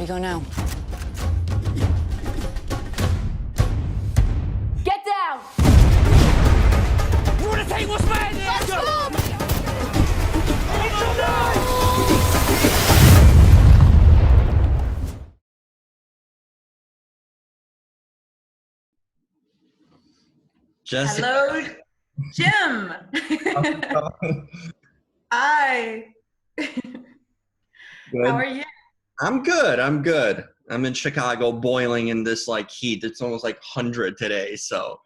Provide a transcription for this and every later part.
we go now? Get down! You wanna take what's mine? Let's go! Jessica. Hello, Jim. Hi. Good. How are you? I'm good. I'm in Chicago, boiling in this like heat. It's almost like 100 today. So.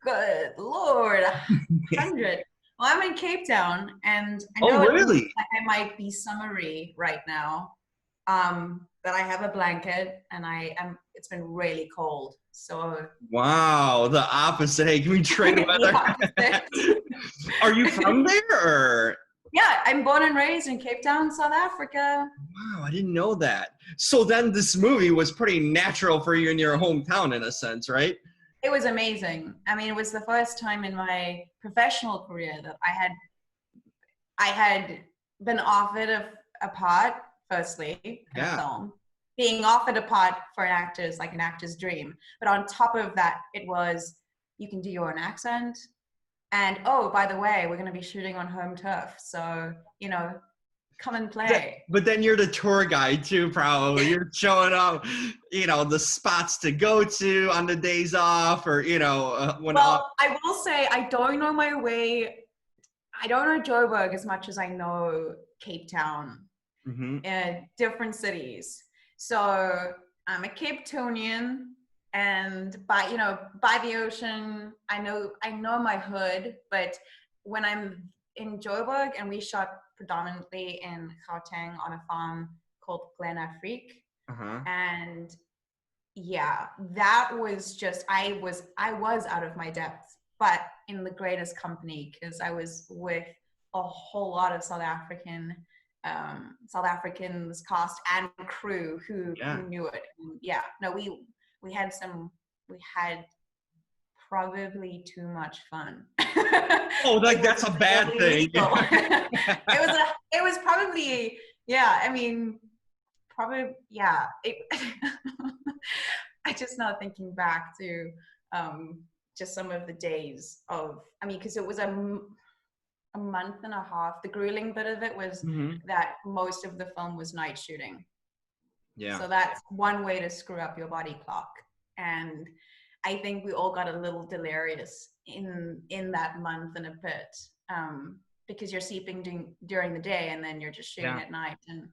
Good Lord, 100. Well, I'm in Cape Town, and I know Oh, it looks really? like I might be summery right now, but I have a blanket, and it's been really cold. So. Wow, the opposite. Hey, can we trade weather? Are you from there or? Yeah, I'm born and raised in Cape Town, South Africa. Wow, I didn't know that. So then this movie was pretty natural for you in your hometown in a sense, right? It was amazing. I mean, it was the first time in my professional career that I had been offered a part, firstly, in a film. Being offered a part for an actor is like an actor's dream. But on top of that, it was, you can do your own accent. And, oh, by the way, we're going to be shooting on home turf. So, come and play. But then you're the tour guide too, probably. You're showing up, the spots to go to on the days off or, I will say I don't know my way. I don't know Joburg as much as I know Cape Town and different cities. So I'm a Cape Townian, and by the ocean, I know my hood. But when I'm in Joburg, and we shot predominantly in Gauteng on a farm called Glen Afrique, and yeah, that was just I was out of my depth, but in the greatest company, because I was with a whole lot of South Africans, cast and crew who knew it. And we had probably too much fun. Oh, that's a bad thing. It was probably, yeah, I mean, probably, yeah. I just now thinking back to just some of the days of, because it was a month and a half. The grueling bit of it was that most of the film was night shooting. Yeah. So that's one way to screw up your body clock. And I think we all got a little delirious in that month and a bit, because you're sleeping during the day and then you're just shooting at night, and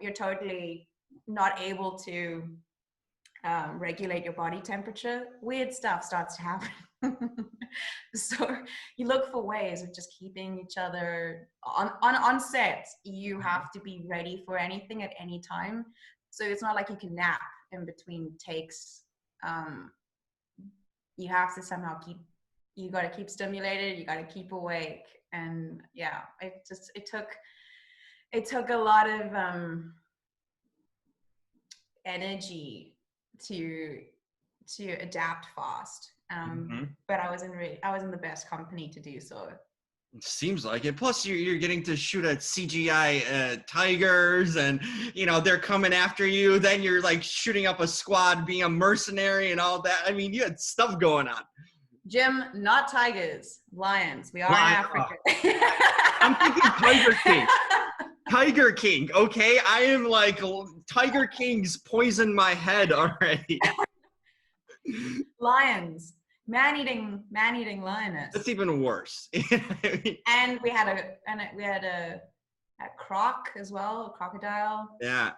you're totally not able to regulate your body temperature. Weird stuff starts to happen. So you look for ways of just keeping each other on set. You have to be ready for anything at any time. So it's not like you can nap in between takes. You have to somehow you got to keep stimulated, you got to keep awake. And it took a lot of energy to adapt fast. But I was in the best company to do so. It seems like it. Plus, you're getting to shoot at CGI tigers, and they're coming after you. Then you're like shooting up a squad, being a mercenary, and all that. I mean, you had stuff going on. Jim, not tigers, lions. We are in Africa. I'm thinking Tiger King. Tiger King. Okay, I am like Tiger King's poisoned my head already. Lions. Man-eating lioness. That's even worse. And we had a croc as well, a crocodile. Yeah.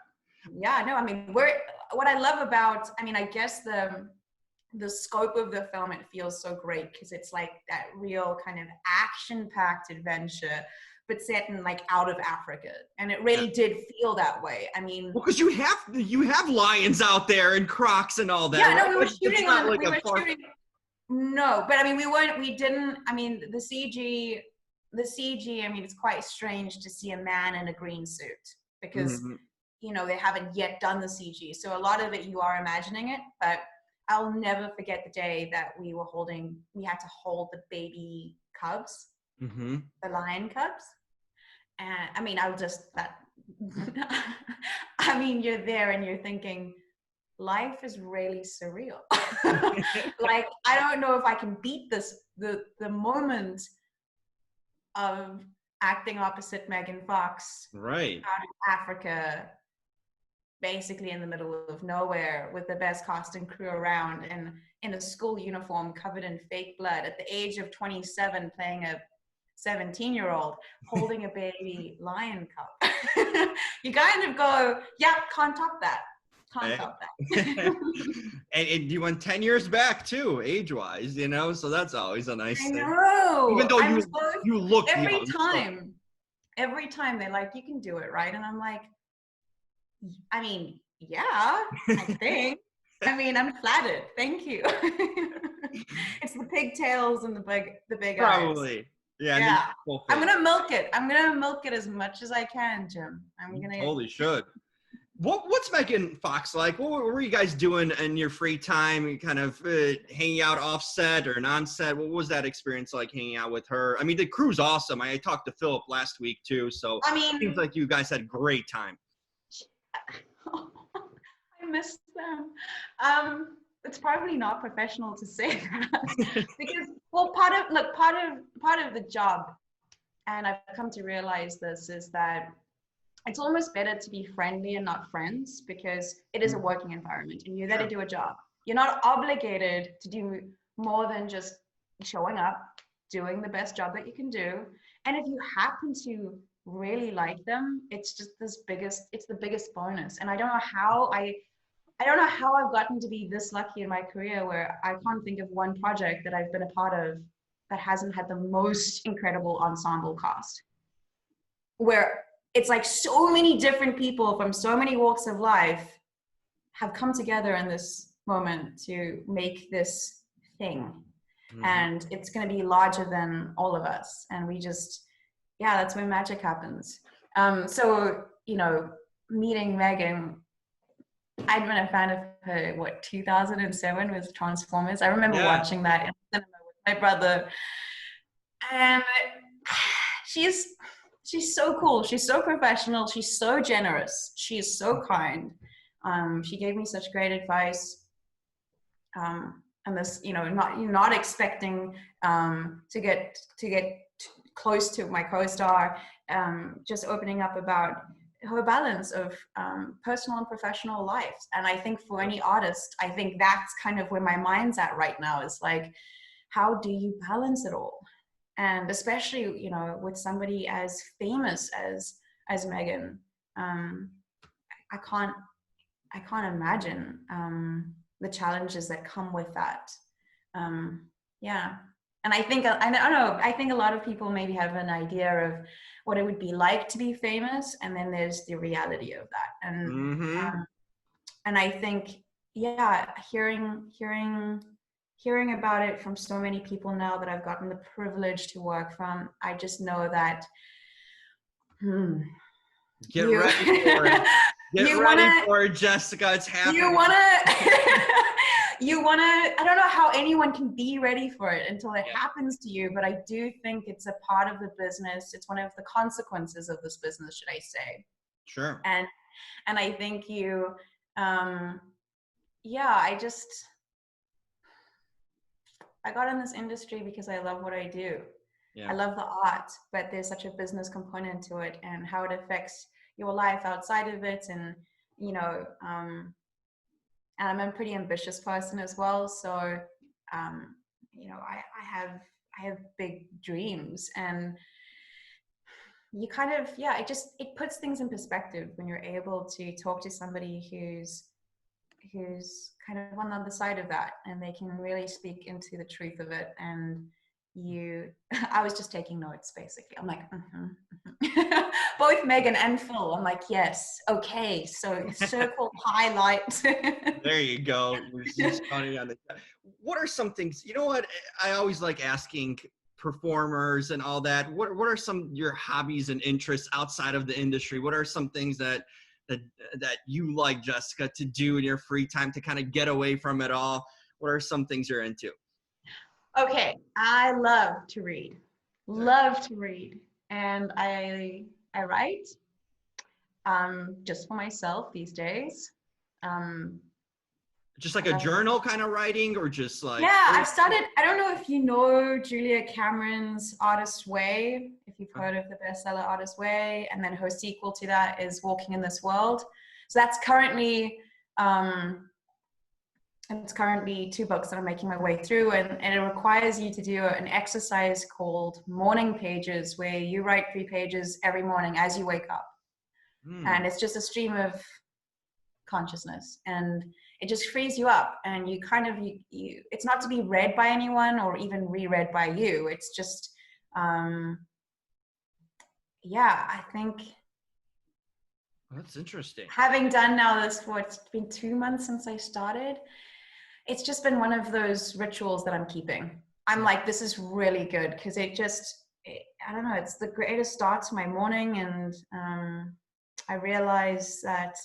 Yeah, no, what I love about, I guess the scope of the film, it feels so great because it's like that real kind of action-packed adventure, but set in like out of Africa, and it really did feel that way. Well, because you have lions out there and crocs and all that. Yeah, right? No, we were shooting. No, but we didn't. The CG. It's quite strange to see a man in a green suit because they haven't yet done the CG. So a lot of it you are imagining it, but I'll never forget the day that we had to hold the baby cubs, the lion cubs. And I mean, you're there and you're thinking, life is really surreal. Like, I don't know if I can beat this, the moment of acting opposite Megan Fox Right. out of Africa, basically in the middle of nowhere with the best cast and crew around, and in a school uniform covered in fake blood at the age of 27, playing a 17-year-old holding a baby lion cub. You kind of go, yeah, can't top that. Can't top that. And you went 10 years back too, age-wise, you know, so that's always a nice I thing. know. Even though I'm you look every young. time, every time they're like, you can do it, right? And I'm like, I mean, yeah, I think. I mean, I'm flattered. Thank you. It's the pigtails and the big eyes. Probably. Yeah. Yeah. I'm gonna milk it. I'm gonna milk it as much as I can, Jim. You totally should. What's Megan Fox like? What were you guys doing in your free time? You kind of hanging out offset or non-set? What was that experience like hanging out with her? I mean, the crew's awesome. I talked to Philip last week too, so I mean, it seems like you guys had a great time. I miss them. It's probably not professional to say that because, well, part of the job, and I've come to realize this, is that it's almost better to be friendly and not friends, because it is a working environment and you're there to do a job. You're not obligated to do more than just showing up, doing the best job that you can do. And if you happen to really like them, it's just it's the biggest bonus. And I don't know how I've gotten to be this lucky in my career, where I can't think of one project that I've been a part of that hasn't had the most incredible ensemble cast, where it's like so many different people from so many walks of life have come together in this moment to make this thing. Mm-hmm. And it's going to be larger than all of us. And we just, yeah, that's where magic happens. So, you know, meeting Megan, I'd been a fan of her, 2007 with Transformers. I remember watching that in cinema with my brother. And she's so cool. She's so professional. She's so generous. She is so kind. She gave me such great advice. And this, you know, not expecting to get close to my co-star, just opening up about her balance of personal and professional life. And I think for any artist, I think that's kind of where my mind's at right now, is like, how do you balance it all? And especially, you know, with somebody as famous as Megan, I can't imagine the challenges that come with that. Yeah. And I think, I don't know, I think a lot of people maybe have an idea of what it would be like to be famous, and then there's the reality of that. And and I think, yeah, hearing about it from so many people now that I've gotten the privilege to work from, I just know that Get ready for it. Get ready for it, Jessica. It's happening. You want to, I don't know how anyone can be ready for it until it happens to you, but I do think it's a part of the business. It's one of the consequences of this business, should I say. Sure. And I think I got in this industry because I love what I do. Yeah. I love the art, but there's such a business component to it, and how it affects your life outside of it. And, you know, and I'm a pretty ambitious person as well. So, you know, I have big dreams, and you kind of, it puts things in perspective when you're able to talk to somebody who's kind of on the other side of that, and they can really speak into the truth of it. And I was just taking notes, basically. I'm like, both Megan and Phil. I'm like, yes, okay, so circle, highlight. There you go. What are some things, you know what, I always like asking performers and all that, what are some of your hobbies and interests outside of the industry? What are some things that you like, Jessica, to do in your free time to kind of get away from it all? What are some things you're into? Okay, I love to read. And I write. Just for myself these days. Just like a journal kind of writing, or just like? Yeah, I started, I don't know if you know Julia Cameron's Artist Way, if you've heard of the bestseller Artist Way, and then her sequel to that is Walking in This World. So that's currently, it's currently 2 books that I'm making my way through, and it requires you to do an exercise called morning pages, where you write 3 pages every morning as you wake up. And it's just a stream of consciousness, and it just frees you up, and you kind of you it's not to be read by anyone or even reread by you. It's just yeah, I think that's interesting. Having done now this for, it's been 2 months since I started, it's just been one of those rituals that I'm keeping. I'm like, this is really good, because I don't know, it's the greatest start to my morning. And I realize that,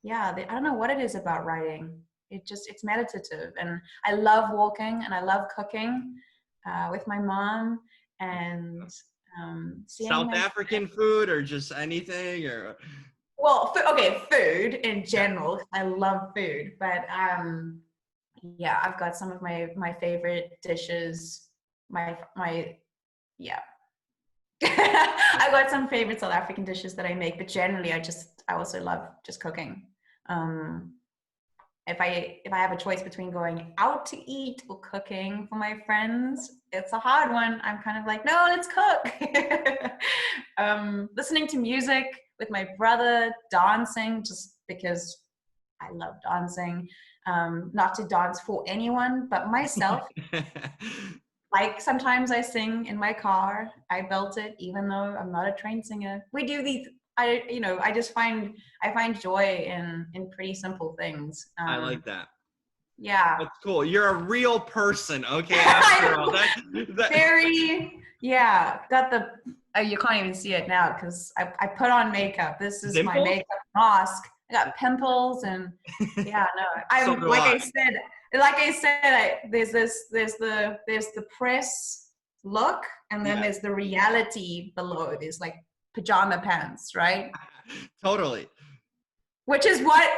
yeah, I don't know what it is about writing. It's meditative. And I love walking, and I love cooking with my mom, and seeing South African food, or just anything, or? Well, food in general. I love food, but yeah, I've got some of my favorite dishes. Yeah. I've got some favorite South African dishes that I make, but generally I also love just cooking. If I have a choice between going out to eat or cooking for my friends, it's a hard one. I'm kind of like, no, let's cook. Listening to music with my brother, dancing, just because I love dancing. Not to dance for anyone but myself. Like, sometimes I sing in my car, I belt it, even though I'm not a trained singer. We do these, I find joy in pretty simple things. I like that. Yeah. That's cool. You're a real person, okay? After all, very, yeah. Got the, you can't even see it now because I put on makeup. This is Dimples? my makeup mask. I got pimples, and yeah, no. I'm So like I said, there's the press look, and then there's the reality below. There's like pajama pants, right? Totally. Which is what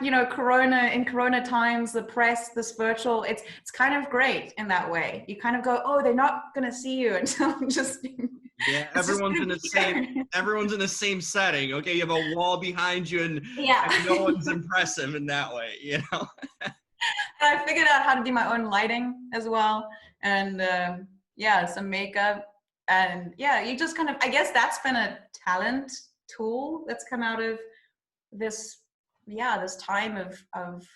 in Corona times, the press, this virtual, it's kind of great in that way. You kind of go, oh, they're not gonna see you until just. Yeah, everyone's in the same setting. Okay, you have a wall behind you, and no one's impressive in that way, I figured out how to do my own lighting as well, and some makeup, and you just kind of, I guess that's been a talent tool that's come out of this time of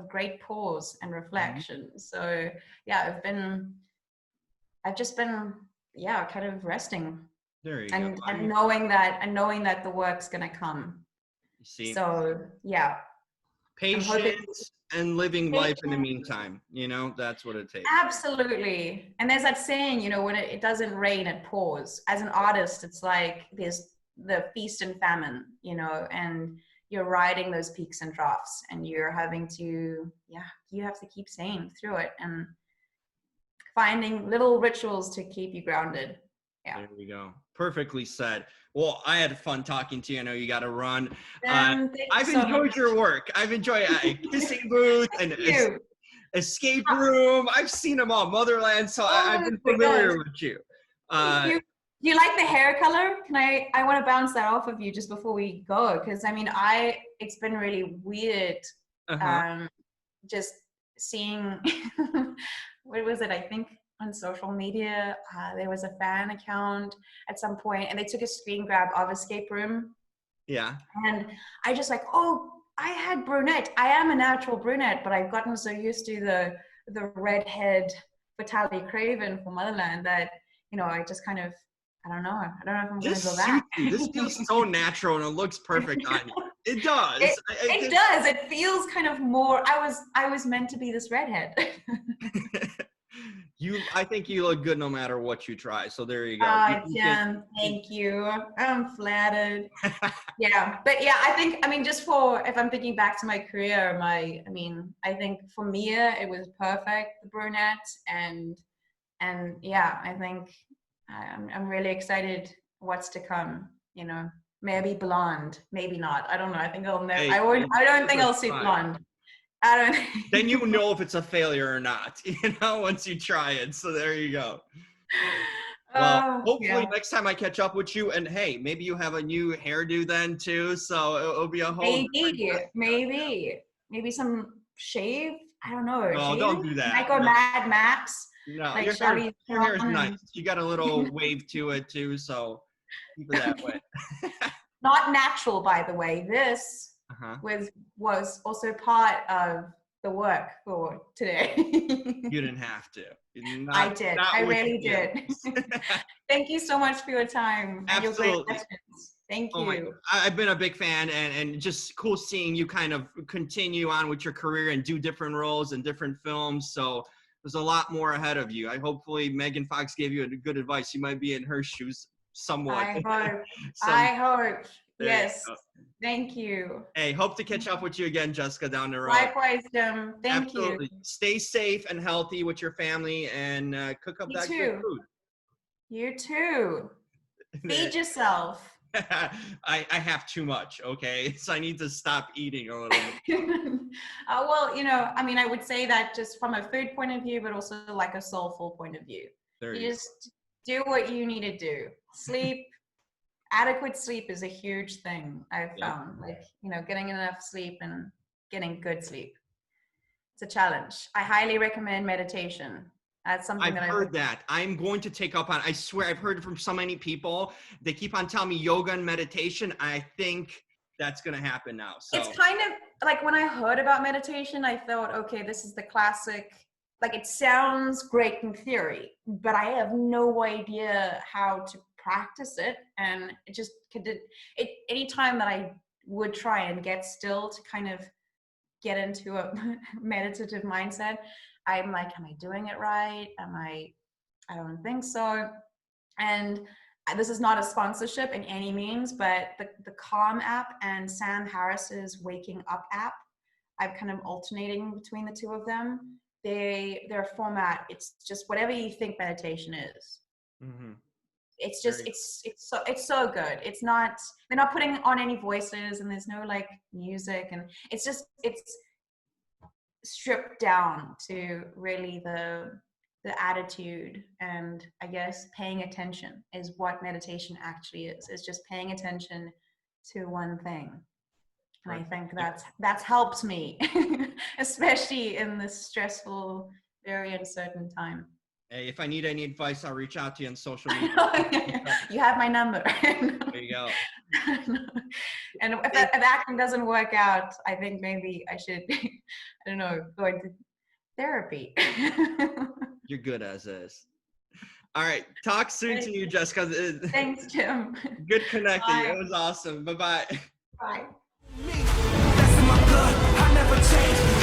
great pause and reflection. Mm-hmm. So I've just been kind of resting. There you go. And knowing that the work's gonna come. You see. So patience and living life in the meantime, that's what it takes. Absolutely. And there's that saying, when it doesn't rain, it pours. As an artist, it's like there's the feast and famine, and you're riding those peaks and troughs, and you're having to, you have to keep sane through it and finding little rituals to keep you grounded. Yeah. There we go. Perfectly said. Well, I had fun talking to you. I know you got to run. I've enjoyed your work. I've enjoyed Kissing Booth and Escape Room. I've seen them all. Motherland. So I've been familiar with you. Do you like the hair color? I want to bounce that off of you just before we go, because it's been really weird. Just seeing what was it? I think on social media, there was a fan account at some point, and they took a screen grab of Escape Room. Yeah. And I just like, oh, I had brunette. I am a natural brunette, but I've gotten so used to the redhead Vitaly Craven from Motherland that, I just kind of, I don't know if I'm going to go back. This feels so natural, and it looks perfect on you. It does. It does. It feels kind of more. I was meant to be this redhead. I think you look good no matter what you try. So there you go. Jen, thank you. I'm flattered. But I think, just if I'm thinking back to my career, I think for Mia it was perfect, the brunette, and I think I'm really excited what's to come. maybe blonde, maybe not. I don't know. I think I'll never. Hey, I don't think I'll see fine. blonde. I don't. Then you know if it's a failure or not, once you try it. So there you go. Well, hopefully next time I catch up with you, and hey, maybe you have a new hairdo then too, so it'll be a whole maybe some shave. I don't know. No, don't do that. Might go Mad Max. No, like your hair is nice. You got a little wave to it too, so keep it that way. Not natural, by the way. This was also part of the work for today. You didn't have to. I did. I really did. Thank you so much for your time. Absolutely. And your great questions. Thank you. I've been a big fan, and just cool seeing you kind of continue on with your career and do different roles in different films. So there's a lot more ahead of you. Hopefully Megan Fox gave you a good advice. You might be in her shoes somewhat. I hope. I hope. Yes. Thank you. Hey, hope to catch up with you again, Jessica, down the road. Likewise, Jim. Thank you. Stay safe and healthy with your family, and cook up that good food. You too. Feed yourself. I have too much, okay? So I need to stop eating a little bit. Well, I mean, I would say that just from a food point of view, but also like a soulful point of view. You just do what you need to do. Sleep. Adequate sleep is a huge thing I've found. Like, getting enough sleep and getting good sleep. It's a challenge. I highly recommend meditation. That's something I've heard that. I'm going to take up on. I swear, I've heard it from so many people. They keep on telling me yoga and meditation. I think that's going to happen now. So it's kind of like when I heard about meditation, I thought, okay, this is the classic. Like, it sounds great in theory, but I have no idea how to practice it. And it just anytime that I would try and get still to kind of get into a meditative mindset, I'm like, am I doing it right? I don't think so. And this is not a sponsorship in any means, but the Calm app and Sam Harris's Waking Up app, I'm kind of alternating between the two of them. Their format, it's just whatever you think meditation is. Mm-hmm. It's just it's so good. It's not, they're not putting on any voices, and there's no like music, and it's stripped down to really the attitude, and I guess paying attention is what meditation actually is. It's just paying attention to one thing. And I think that's helped me, especially in this stressful, very uncertain time. Hey, if I need any advice, I'll reach out to you on social media. You have my number. There you go. And if acting doesn't work out, I think maybe I should, I don't know, go into therapy. You're good as is. All right. Talk soon to you, Jessica. Thanks, Jim. Good connecting. Bye. It was awesome. Bye-bye. Bye. That's in my blood. I never change.